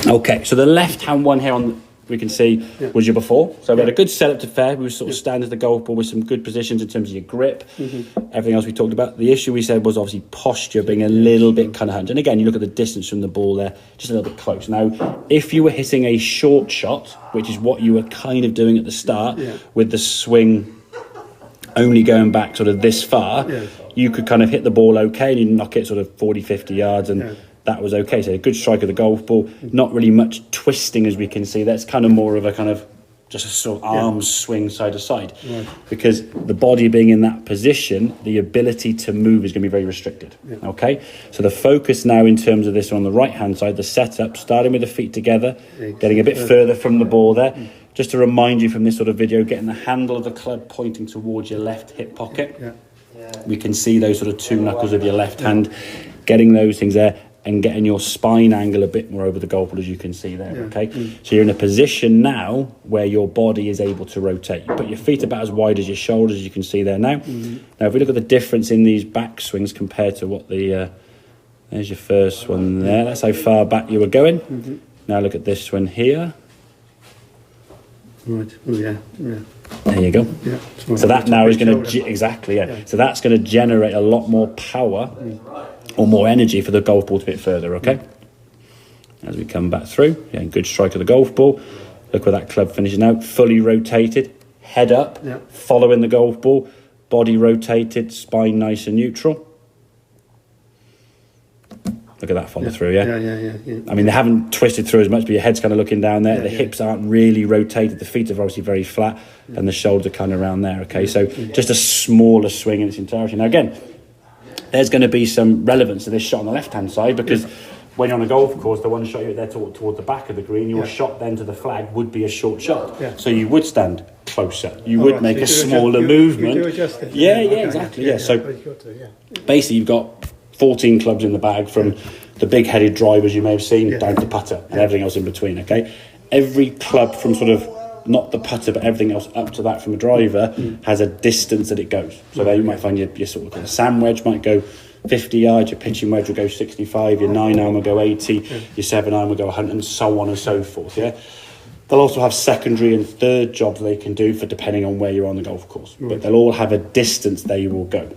Okay, so the left-hand one here we can see was your before. So we had a good setup to fair. We were sort of standing the golf ball with some good positions in terms of your grip. Everything else we talked about. The issue we said was obviously posture being a little bit kind of hunched. And again, you look at the distance from the ball there, just a little bit close. Now, if you were hitting a short shot, which is what you were kind of doing at the start, with the swing only going back sort of this far, you could kind of hit the ball okay and you knock it sort of 40, 50 yards and that was okay. So a good strike of the golf ball, not really much twisting as we can see. That's kind of more of a kind of just a sort of arms swing side to side. Because the body being in that position, the ability to move is going to be very restricted. Okay? So the focus now in terms of this on the right-hand side, the setup, starting with the feet together, getting a bit further from the ball there. Just to remind you from this sort of video, getting the handle of the club pointing towards your left hip pocket. We can see those sort of two knuckles of your left hand, getting those things there and getting your spine angle a bit more over the golf ball, as you can see there, okay? So you're in a position now where your body is able to rotate. You put your feet about as wide as your shoulders, as you can see there now. Now, if we look at the difference in these back swings compared to what the... there's your first one there. That's how far back you were going. Now look at this one here. Right. Oh, yeah. There you go. So that now is going to... Exactly, So that's going to generate a lot more power or more energy for the golf ball to bit further, okay? As we come back through, good strike of the golf ball. Look where that club finishes now, fully rotated, head up, following the golf ball, body rotated, spine nice and neutral. Look at that follow through, I mean, they haven't twisted through as much, but your head's kind of looking down there. The hips aren't really rotated. The feet are obviously very flat, and the shoulders are kind of around there, okay? So just a smaller swing in its entirety. Now, again, there's going to be some relevance to this shot on the left-hand side because when you're on a golf course, the one shot you're there toward the back of the green, your shot then to the flag would be a short shot. So you would stand closer. You would make a smaller movement. You do adjust it. Exactly. So basically, you've got 14 clubs in the bag from the big-headed drivers you may have seen down to putter and everything else in between, okay? Every club from sort of not the putter, but everything else up to that from a driver has a distance that it goes. So there you might find your sort of kind of sand wedge might go 50 yards, your pitching wedge will go 65, your 9-iron will go 80, your 7-iron will go 100, and so on and so forth, They'll also have secondary and third jobs they can do for depending on where you're on the golf course. But they'll all have a distance they will go.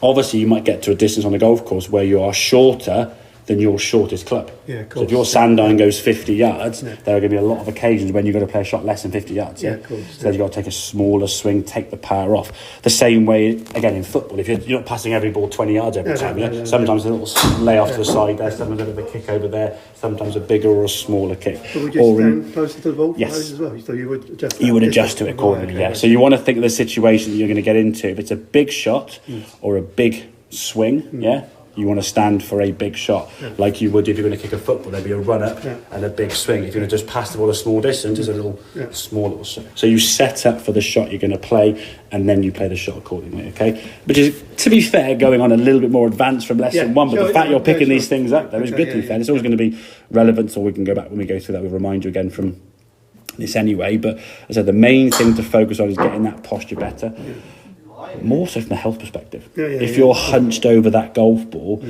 Obviously, you might get to a distance on the golf course where you are shorter than your shortest club. So if your sand iron goes 50 yards, there are going to be a lot of occasions when you've got to play a shot less than 50 yards. So you've got to take a smaller swing, take the power off. The same way, again, in football, if you're not passing every ball 20 yards every time, sometimes a little lay off to the side there, sometimes a bit of a kick over there, sometimes a bigger or a smaller kick. But would you stand closer to the ball as well? So you would adjust You would adjust to it accordingly, So you want to think of the situation that you're going to get into. If it's a big shot or a big swing, you want to stand for a big shot, like you would if you're going to kick a football. There'd be a run up and a big swing. If you're going to just pass the ball a small distance, it's a little small little swing. So you set up for the shot you're going to play, and then you play the shot accordingly. Okay, which is, to be fair, going on a little bit more advanced from lesson one. But the fact you're picking these things up, there is good. To be fair, it's always going to be relevant. So we can go back when we go through that. We'll remind you again from this anyway. But as I said, the main thing to focus on is getting that posture better. More so from a health perspective. If you're hunched over that golf ball,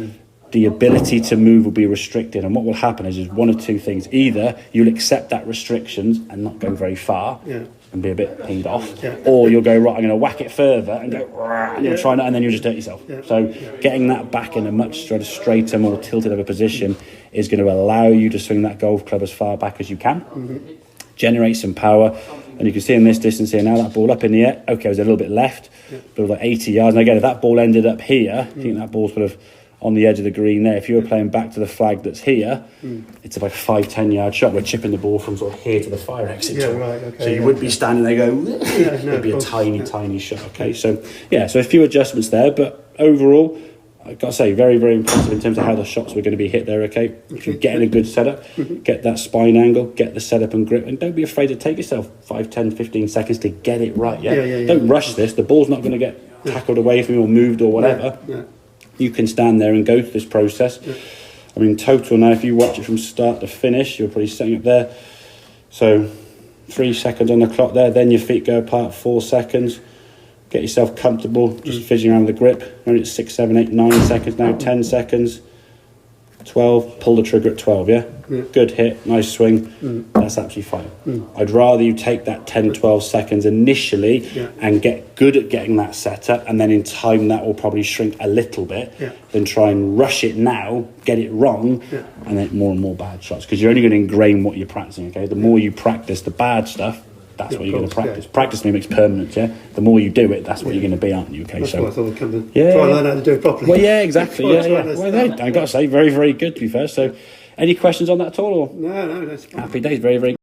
the ability to move will be restricted, and what will happen is one of two things. Either you'll accept that restrictions and not go very far and be a bit peed off, or you'll go, right, I'm going to whack it further and go, and you'll try and then you'll just hurt yourself. So getting that back in a much sort of straighter, more tilted of a position is going to allow you to swing that golf club as far back as you can, generate some power. And you can see in this distance here now, that ball up in the air, okay, it was a little bit left, but it was like 80 yards. And again, if that ball ended up here, I think that ball's sort of on the edge of the green there. If you were playing back to the flag that's here, it's about a 5-10 yard shot. We're chipping the ball from sort of here to the fire exit. So you would be standing there going, it'd be a tiny shot, okay? So, so a few adjustments there, but overall, I've got to say, very, very impressive in terms of how the shots were going to be hit there, okay? If you're getting a good setup, get that spine angle, get the setup and grip, and don't be afraid to take yourself 5, 10, 15 seconds to get it right, Don't rush this. The ball's not going to get tackled away from you or moved or whatever. You can stand there and go through this process. I mean, total now, if you watch it from start to finish, you're probably setting up there. So 3 seconds on the clock there, then your feet go apart, 4 seconds. Get yourself comfortable, just fidgeting around the grip. Only it's 6, 7, 8, 9 seconds now, 10 seconds. 12, pull the trigger at 12, yeah? Good hit, nice swing, that's absolutely fine. I'd rather you take that 10, 12 seconds initially and get good at getting that set up, and then in time that will probably shrink a little bit, than try and rush it now, get it wrong, and then more and more bad shots, because you're only going to ingrain what you're practicing, okay? The more you practice the bad stuff, that's what you're going to practice. Practice makes permanent, yeah? The more you do it, that's what you're going to be, aren't you? Okay, that's so why I thought I'd come to try and learn how to do it properly. Well, yeah, exactly. Well, I've got to say, very, very good, to be fair. So, any questions on that at all? Or? No, that's fine. Happy days, very, very